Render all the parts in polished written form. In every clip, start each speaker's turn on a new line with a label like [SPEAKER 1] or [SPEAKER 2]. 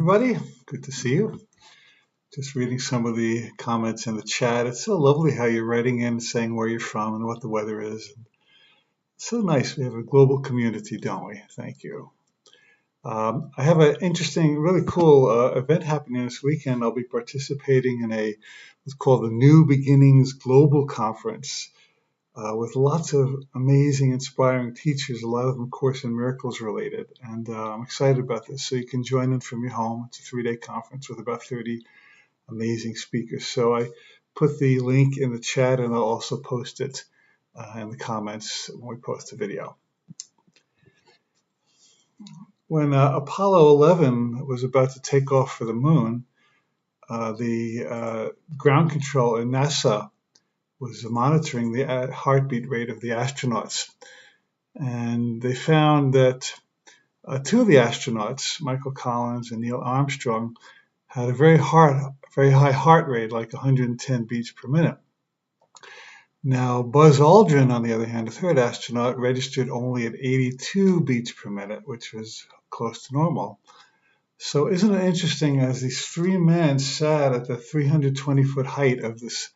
[SPEAKER 1] Everybody, good to see you. Just reading some of the comments in the chat. It's so lovely how you're writing in, saying where you're from and what the weather is. It's so nice. We have a global community, don't we? Thank you. I have an interesting, really cool event happening this weekend. I'll be participating in what's called the New Beginnings Global Conference with lots of amazing, inspiring teachers, a lot of them Course in Miracles related. And I'm excited about this. So you can join in from your home. It's a 3-day conference with about 30 amazing speakers. So I put the link in the chat and I'll also post it in the comments when we post the video. When Apollo 11 was about to take off for the moon, the ground control in NASA was monitoring the heartbeat rate of the astronauts. And they found that two of the astronauts, Michael Collins and Neil Armstrong, had a very high heart rate, like 110 beats per minute. Now, Buzz Aldrin, on the other hand, the third astronaut, registered only at 82 beats per minute, which was close to normal. So isn't it interesting, as these three men sat at the 320-foot height of this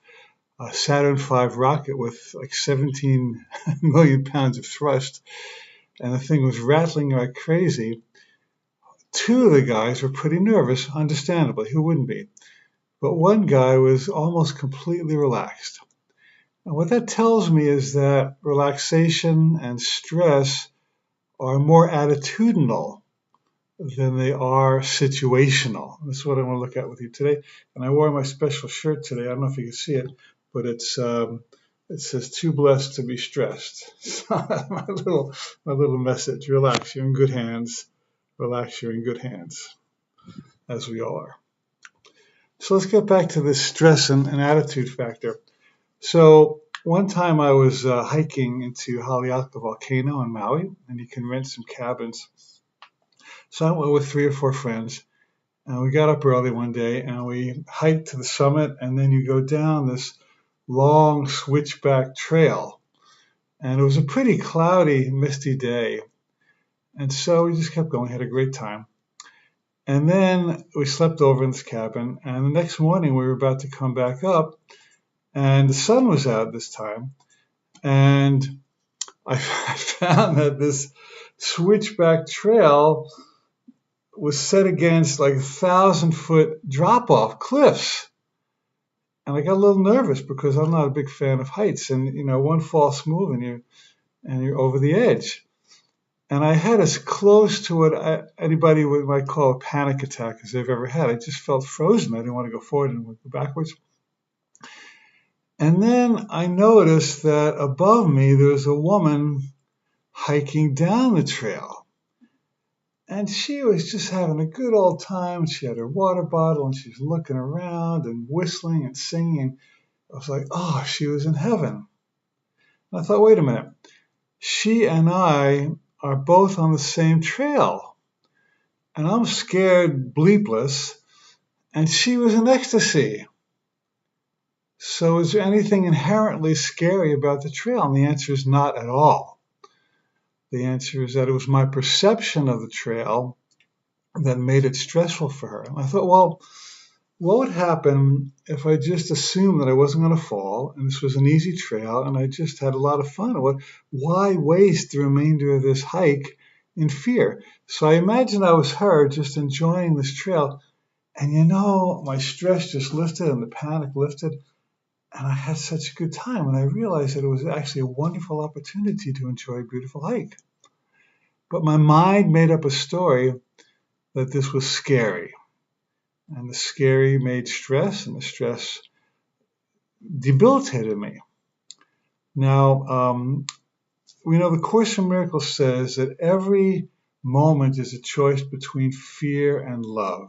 [SPEAKER 1] Saturn V rocket with like 17 million pounds of thrust, and the thing was rattling like crazy, two of the guys were pretty nervous, understandably. Who wouldn't be? But one guy was almost completely relaxed. And what that tells me is that relaxation and stress are more attitudinal than they are situational. That's what I want to look at with you today. And I wore my special shirt today. I don't know if you can see it, but it says "Too blessed to be stressed." my little message: relax, you're in good hands. Relax, you're in good hands, as we all are. So let's get back to this stress and attitude factor. So one time I was hiking into Haleakala Volcano in Maui, and you can rent some cabins. So I went with 3 or 4 friends, and we got up early one day, and we hiked to the summit, and then you go down this long switchback trail. And it was a pretty cloudy, misty day. And so we just kept going, had a great time. And then we slept over in this cabin, and the next morning we were about to come back up, and the sun was out this time, and I found that this switchback trail was set against like 1,000-foot drop-off cliffs. And I got a little nervous because I'm not a big fan of heights, and one false move and you're over the edge. And I had as close to what anybody might call a panic attack as they've ever had. I just felt frozen. I didn't want to go forward and go backwards. And then I noticed that above me there was a woman hiking down the trail. And she was just having a good old time. She had her water bottle and she was looking around and whistling and singing. I was like, oh, she was in heaven. And I thought, wait a minute. She and I are both on the same trail. And I'm scared bleepless. And she was in ecstasy. So is there anything inherently scary about the trail? And the answer is not at all. The answer is that it was my perception of the trail that made it stressful for her. And I thought, well, what would happen if I just assumed that I wasn't going to fall and this was an easy trail and I just had a lot of fun? Why waste the remainder of this hike in fear? So I imagined I was her just enjoying this trail. And my stress just lifted and the panic lifted. And I had such a good time, and I realized that it was actually a wonderful opportunity to enjoy a beautiful hike. But my mind made up a story that this was scary. And the scary made stress, and the stress debilitated me. Now, we know the Course in Miracles says that every moment is a choice between fear and love.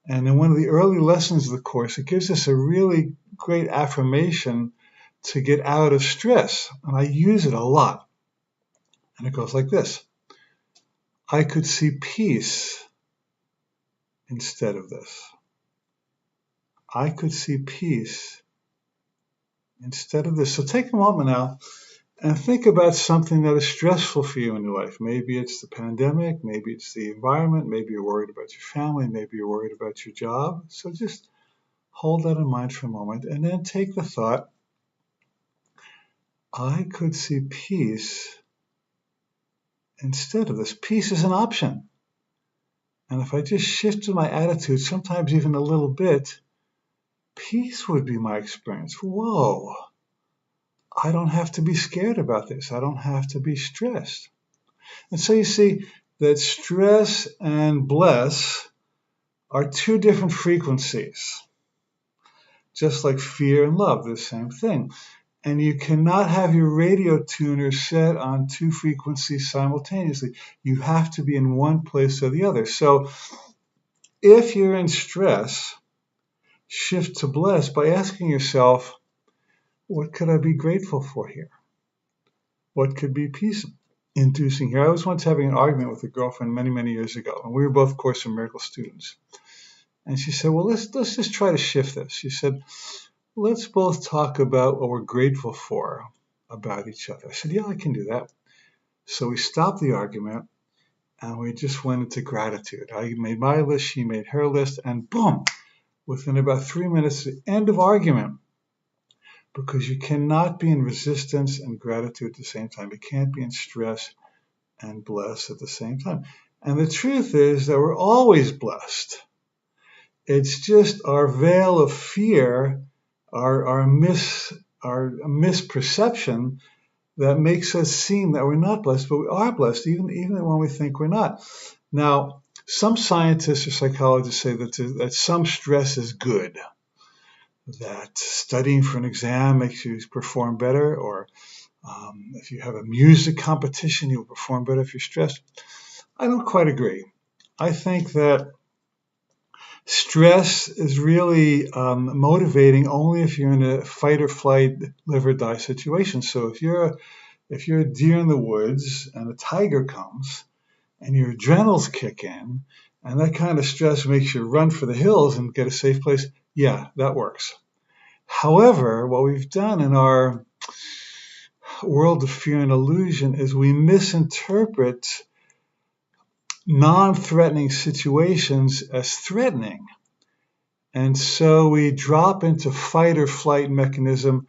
[SPEAKER 1] And in one of the early lessons of the Course, it gives us a really great affirmation to get out of stress. And I use it a lot. And it goes like this. I could see peace instead of this. I could see peace instead of this. So take a moment now and think about something that is stressful for you in your life. Maybe it's the pandemic, maybe it's the environment, maybe you're worried about your family, maybe you're worried about your job. So just hold that in mind for a moment, and then take the thought, I could see peace instead of this. Peace is an option. And if I just shifted my attitude, sometimes even a little bit, peace would be my experience. Whoa, I don't have to be scared about this. I don't have to be stressed. And so you see that stress and bless are two different frequencies. Just like fear and love, the same thing. And you cannot have your radio tuner set on two frequencies simultaneously. You have to be in one place or the other. So if you're in stress, shift to bless by asking yourself, what could I be grateful for here? What could be peace-inducing here? I was once having an argument with a girlfriend many, many years ago, and we were both Course in Miracles students. And she said, well, let's just try to shift this. She said, let's both talk about what we're grateful for about each other. I said, yeah, I can do that. So we stopped the argument and we just went into gratitude. I made my list, she made her list, and boom, within about 3 minutes, the end of argument. Because you cannot be in resistance and gratitude at the same time. You can't be in stress and blessed at the same time. And the truth is that we're always blessed. It's just our veil of fear, our misperception that makes us seem that we're not blessed, but we are blessed, even when we think we're not. Now, some scientists or psychologists say that some stress is good, that studying for an exam makes you perform better, or if you have a music competition, you'll perform better if you're stressed. I don't quite agree. I think that stress is really motivating only if you're in a fight or flight, live or die situation. So if you're a deer in the woods and a tiger comes and your adrenals kick in and that kind of stress makes you run for the hills and get a safe place, yeah, that works. However, what we've done in our world of fear and illusion is we misinterpret non-threatening situations as threatening. And so we drop into fight or flight mechanism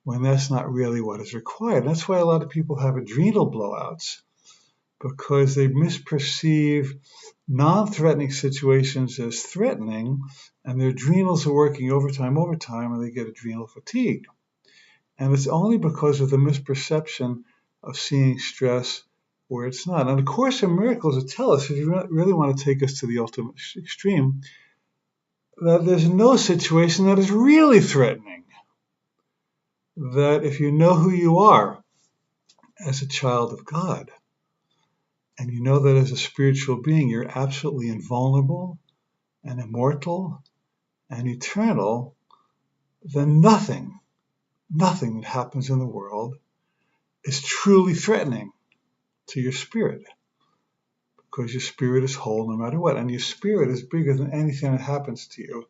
[SPEAKER 1] when that's not really what is required. And that's why a lot of people have adrenal blowouts, because they misperceive non-threatening situations as threatening, and their adrenals are working overtime, and they get adrenal fatigue. And it's only because of the misperception of seeing stress where it's not. And the Course in Miracles will tell us, if you really want to take us to the ultimate extreme, that there's no situation that is really threatening. That if you know who you are as a child of God, and you know that as a spiritual being, you're absolutely invulnerable and immortal and eternal, then nothing that happens in the world is truly threatening to your spirit, because your spirit is whole no matter what, and your spirit is bigger than anything that happens to you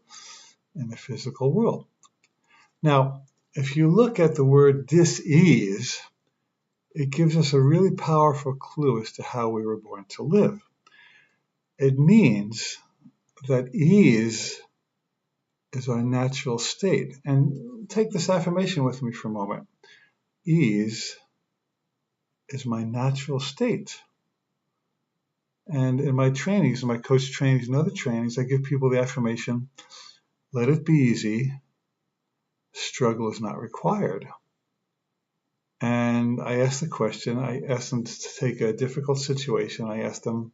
[SPEAKER 1] in the physical world. Now, if you look at the word dis-ease, it gives us a really powerful clue as to how we were born to live. It means that ease is our natural state. And take this affirmation with me for a moment. Ease is my natural state. And in my trainings, in my coach trainings and other trainings, I give people the affirmation, let it be easy, struggle is not required. And I ask the question, I ask them to take a difficult situation, I ask them,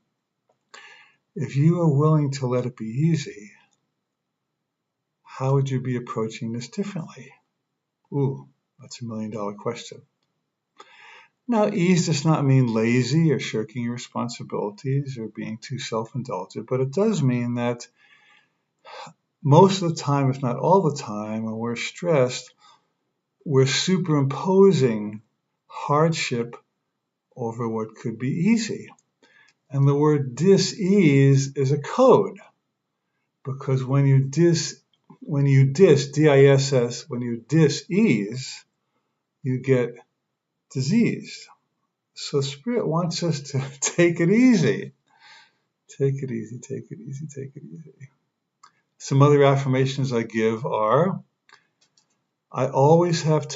[SPEAKER 1] if you are willing to let it be easy, how would you be approaching this differently? Ooh, that's $1 million question. Now, ease does not mean lazy or shirking your responsibilities or being too self-indulgent, but it does mean that most of the time, if not all the time, when we're stressed, we're superimposing hardship over what could be easy. And the word dis-ease is a code, because when you dis-ease, you get diseased. So Spirit wants us to take it easy. Take it easy, take it easy, take it easy. Some other affirmations I give are, I always have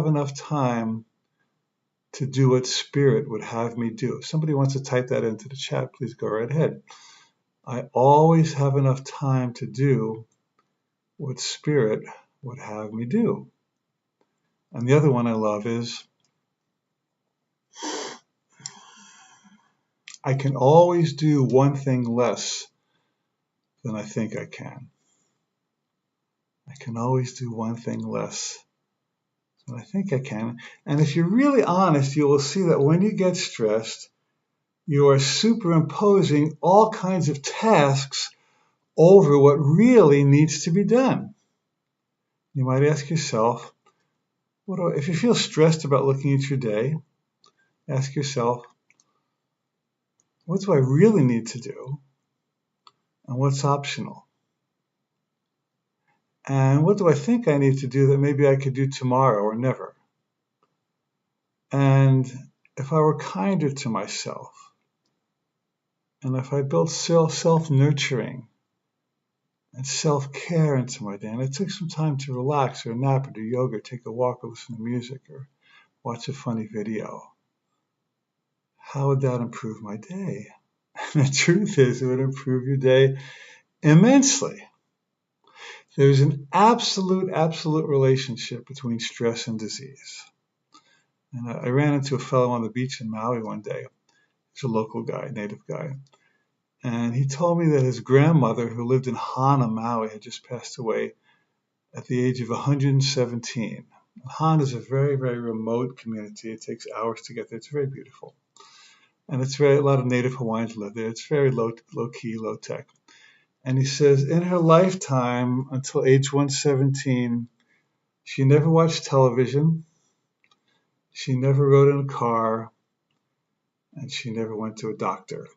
[SPEAKER 1] enough time to do what Spirit would have me do. If somebody wants to type that into the chat, please go right ahead. I always have enough time to do what Spirit would have me do. And the other one I love is, I can always do one thing less than I think I can. I can always do one thing less than I think I can. And if you're really honest, you will see that when you get stressed, you are superimposing all kinds of tasks over what really needs to be done. You might ask yourself, if you feel stressed about looking at your day, ask yourself, what do I really need to do? And what's optional? And what do I think I need to do that maybe I could do tomorrow or never? And if I were kinder to myself, and if I built self-nurturing and self-care into my day, and I took some time to relax or nap or do yoga, or take a walk or listen to music or watch a funny video, how would that improve my day? And the truth is, it would improve your day immensely. There's an absolute relationship between stress and disease. And I ran into a fellow on the beach in Maui one day. He's a local guy, native guy. And he told me that his grandmother, who lived in Hana, Maui, had just passed away at the age of 117. Hana is a very, very remote community. It takes hours to get there. It's very beautiful. And a lot of native Hawaiians live there. It's very low key, low tech. And he says in her lifetime, until age 117, she never watched television, she never rode in a car, and she never went to a doctor.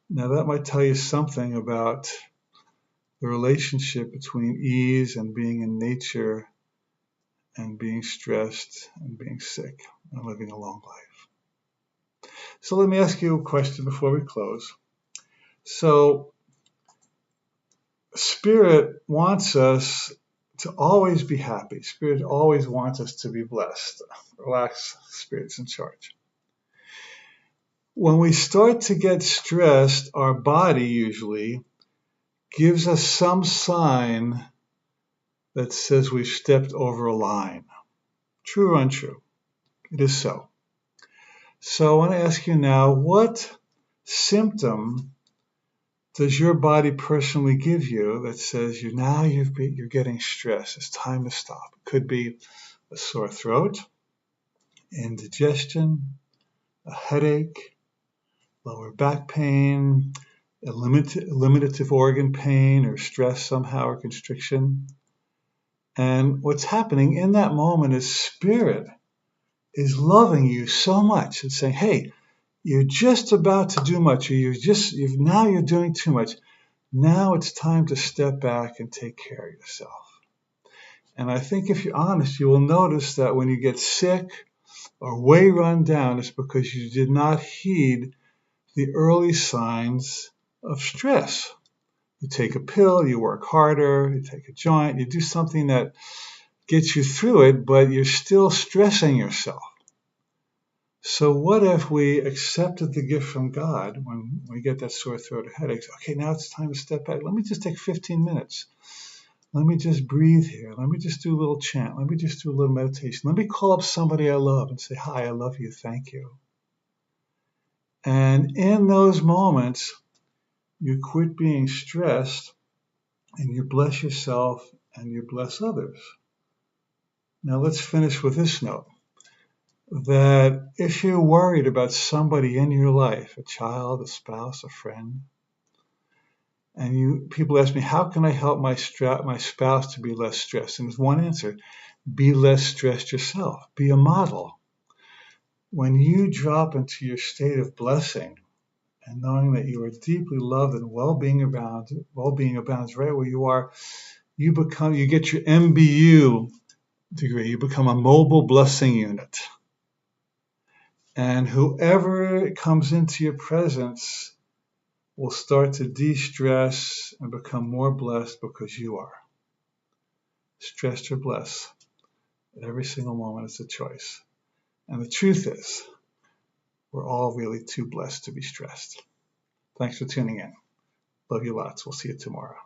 [SPEAKER 1] Now that might tell you something about the relationship between ease and being in nature and being stressed and being sick and living a long life. So let me ask you a question before we close. So Spirit wants us to always be happy. Spirit always wants us to be blessed. Relax, Spirit's in charge. When we start to get stressed, our body usually gives us some sign that says we've stepped over a line. True or untrue? It is so. So I want to ask you now, what symptom does your body personally give you that says you're getting stressed? It's time to stop. It could be a sore throat, indigestion, a headache, lower back pain, eliminative organ pain or stress somehow or constriction. And what's happening in that moment is Spirit is loving you so much and saying, hey, you're just about to do much, or now you're doing too much. Now it's time to step back and take care of yourself. And I think if you're honest, you will notice that when you get sick or way run down, it's because you did not heed the early signs of stress. You take a pill, you work harder, you take a joint, you do something that gets you through it, but you're still stressing yourself. So what if we accepted the gift from God when we get that sore throat or headaches? Okay, now it's time to step back. Let me just take 15 minutes. Let me just breathe here. Let me just do a little chant. Let me just do a little meditation. Let me call up somebody I love and say, hi, I love you. Thank you. And in those moments, you quit being stressed and you bless yourself and you bless others. Now let's finish with this note. That if you're worried about somebody in your life, a child, a spouse, a friend, and people ask me, how can I help my spouse to be less stressed? And there's one answer, be less stressed yourself. Be a model. When you drop into your state of blessing and knowing that you are deeply loved and well-being abounds right where you are, you get your MBU degree. You become a mobile blessing unit. And whoever comes into your presence will start to de-stress and become more blessed because you are. Stressed or blessed. Every single moment is a choice. And the truth is, we're all really too blessed to be stressed. Thanks for tuning in. Love you lots. We'll see you tomorrow.